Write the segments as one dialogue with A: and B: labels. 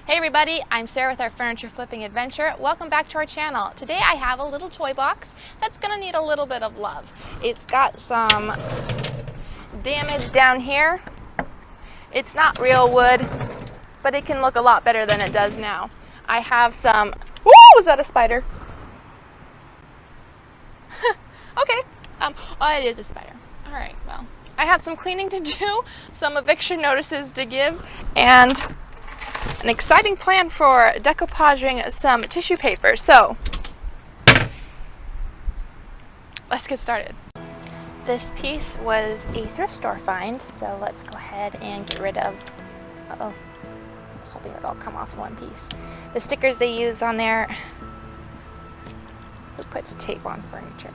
A: Hey everybody, I'm Sarah with our Furniture Flipping Adventure. Welcome back to our channel. Today I have a little toy box that's gonna need a little bit of love. It's got some damage down here. It's not real wood, but it can look a lot better than it does now. I have some, whoa, was that a spider? Okay, oh, it is a spider. All right, well, I have some cleaning to do, some eviction notices to give, and an exciting plan for decoupaging some tissue paper. So let's get started. This piece was a thrift store find, so let's go ahead and get rid of, I was hoping it would all come off in one piece. The stickers they use on there. Who puts tape on furniture?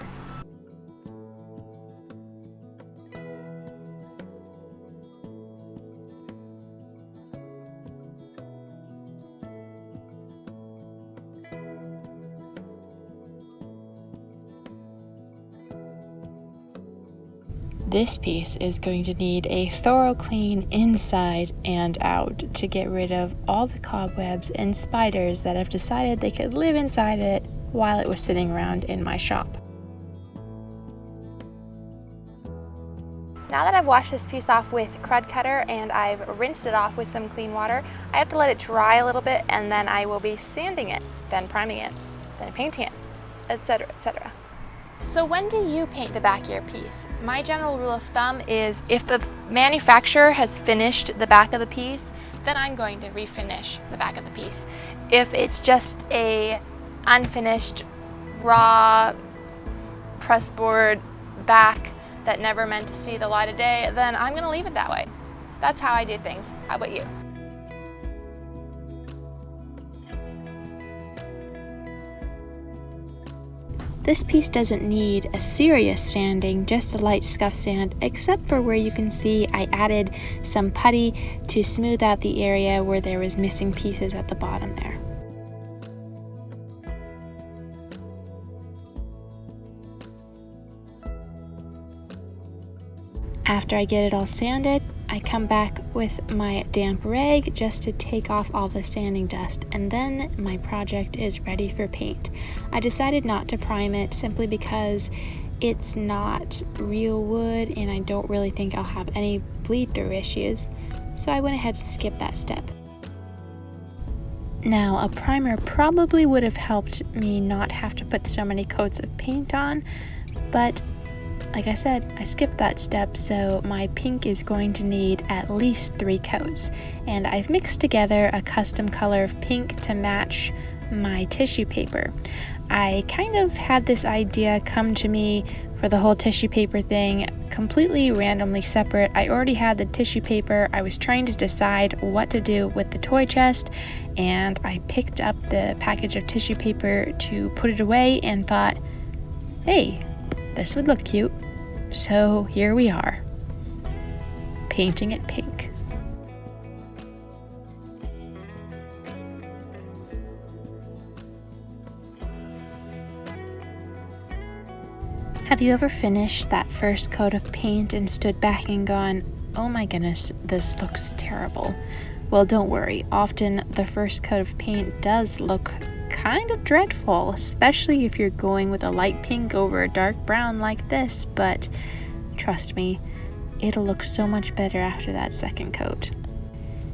A: This piece is going to need a thorough clean inside and out to get rid of all the cobwebs and spiders that have decided they could live inside it while it was sitting around in my shop. Now that I've washed this piece off with Crud Cutter and I've rinsed it off with some clean water, I have to let it dry a little bit and then I will be sanding it, then priming it, then painting it, etc., etc. So when do you paint the back of your piece? My general rule of thumb is if the manufacturer has finished the back of the piece, then I'm going to refinish the back of the piece. If it's just a unfinished, raw pressboard back that never meant to see the light of day, then I'm going to leave it that way. That's how I do things. How about you? This piece doesn't need a serious sanding, just a light scuff sand, except for where you can see I added some putty to smooth out the area where there was missing pieces at the bottom there. After I get it all sanded, I come back with my damp rag just to take off all the sanding dust, and then my project is ready for paint. I decided not to prime it simply because it's not real wood and I don't really think I'll have any bleed through issues, so I went ahead and skipped that step. Now, a primer probably would have helped me not have to put so many coats of paint on, but like I said, I skipped that step, so my pink is going to need at least 3 coats. And I've mixed together a custom color of pink to match my tissue paper. I kind of had this idea come to me for the whole tissue paper thing completely randomly separate. I already had the tissue paper. I was trying to decide what to do with the toy chest, and I picked up the package of tissue paper to put it away and thought, hey, this would look cute. So here we are, painting it pink. Have you ever finished that first coat of paint and stood back and gone, oh my goodness, this looks terrible? Well, don't worry. Often the first coat of paint does look kind of dreadful, especially if you're going with a light pink over a dark brown like this, but trust me, it'll look so much better after that second coat.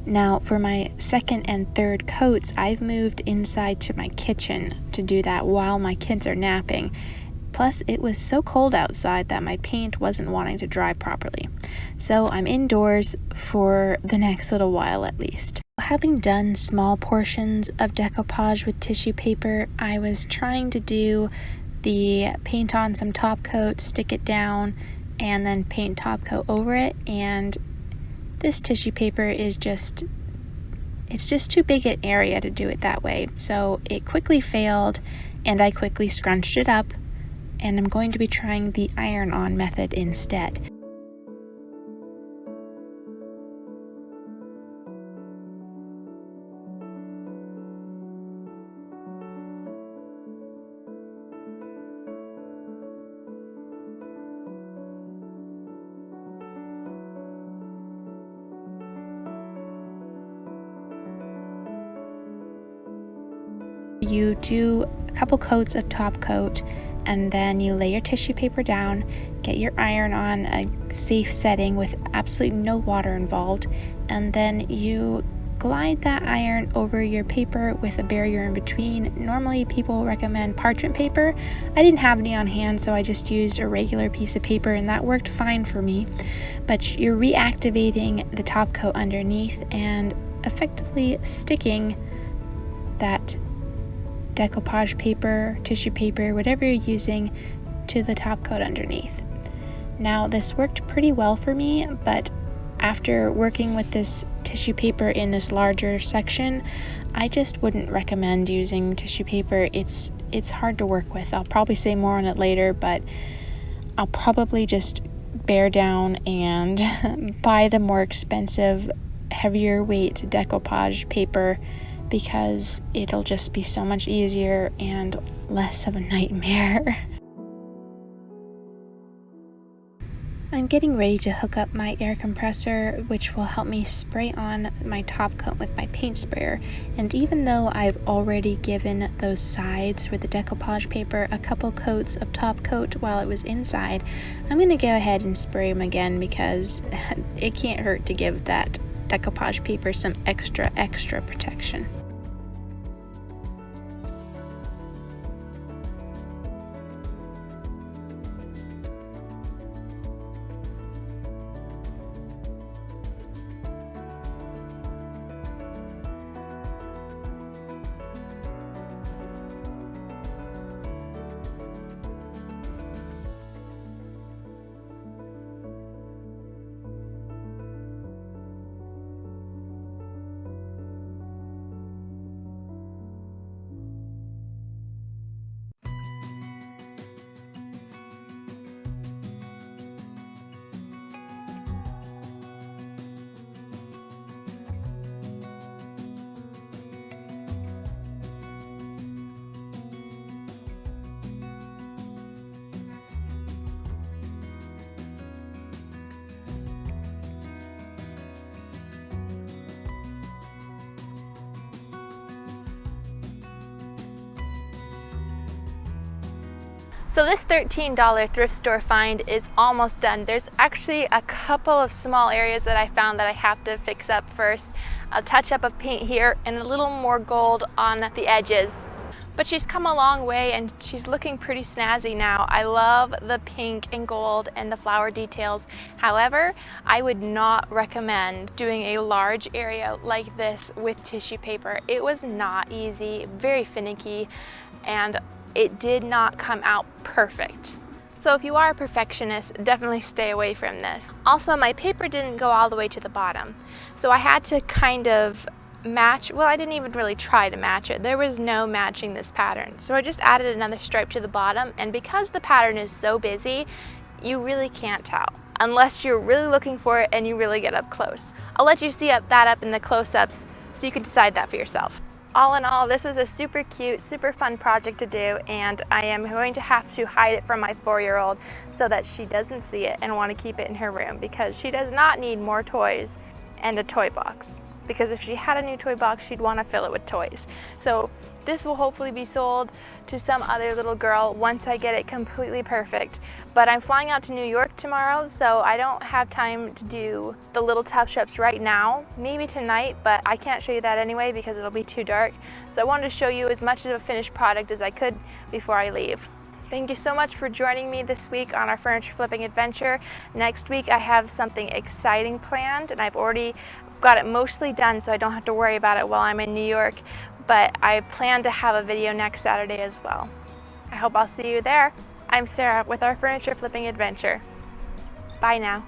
A: Now, for my second and third coats, I've moved inside to my kitchen to do that while my kids are napping. Plus, it was so cold outside that my paint wasn't wanting to dry properly. So I'm indoors for the next little while at least. Having done small portions of decoupage with tissue paper, I was trying to do the paint on some top coat, stick it down, and then paint top coat over it, and this tissue paper is it's just too big an area to do it that way. So it quickly failed, and I quickly scrunched it up, and I'm going to be trying the iron-on method instead. You do a couple coats of top coat, and then you lay your tissue paper down, get your iron on a safe setting with absolutely no water involved, and then you glide that iron over your paper with a barrier in between. Normally people recommend parchment paper. I didn't have any on hand, so I just used a regular piece of paper, and that worked fine for me. But you're reactivating the top coat underneath and effectively sticking that decoupage paper, tissue paper, whatever you're using, to the top coat underneath. Now this worked pretty well for me, but after working with this tissue paper in this larger section, I just wouldn't recommend using tissue paper. It's hard to work with. I'll probably say more on it later, but I'll probably just bear down and buy the more expensive, heavier weight decoupage paper, because it'll just be so much easier and less of a nightmare. I'm getting ready to hook up my air compressor, which will help me spray on my top coat with my paint sprayer. And even though I've already given those sides with the decoupage paper a couple coats of top coat while it was inside, I'm going to go ahead and spray them again, because it can't hurt to give that decoupage paper some extra protection. So this $13 thrift store find is almost done. There's actually a couple of small areas that I found that I have to fix up first. A touch up of paint here and a little more gold on the edges. But she's come a long way and she's looking pretty snazzy now. I love the pink and gold and the flower details. However, I would not recommend doing a large area like this with tissue paper. It was not easy, very finicky, and it did not come out perfect. So if you are a perfectionist, definitely stay away from this. Also, my paper didn't go all the way to the bottom, so I had to kind of match. Well, I didn't even really try to match it. There was no matching this pattern. So I just added another stripe to the bottom, and because the pattern is so busy, you really can't tell unless you're really looking for it and you really get up close. I'll let you see that up in the close-ups so you can decide that for yourself. All in all, this was a super cute, super fun project to do, and I am going to have to hide it from my 4-year-old so that she doesn't see it and want to keep it in her room, because she does not need more toys and a toy box. Because if she had a new toy box, she'd want to fill it with toys. So this will hopefully be sold to some other little girl once I get it completely perfect. But I'm flying out to New York tomorrow, so I don't have time to do the little touch-ups right now. Maybe tonight, but I can't show you that anyway because it'll be too dark. So I wanted to show you as much of a finished product as I could before I leave. Thank you so much for joining me this week on our furniture flipping adventure. Next week I have something exciting planned, and I've already got it mostly done so I don't have to worry about it while I'm in New York, but I plan to have a video next Saturday as well. I hope I'll see you there. I'm Sarah with our furniture flipping adventure. Bye now.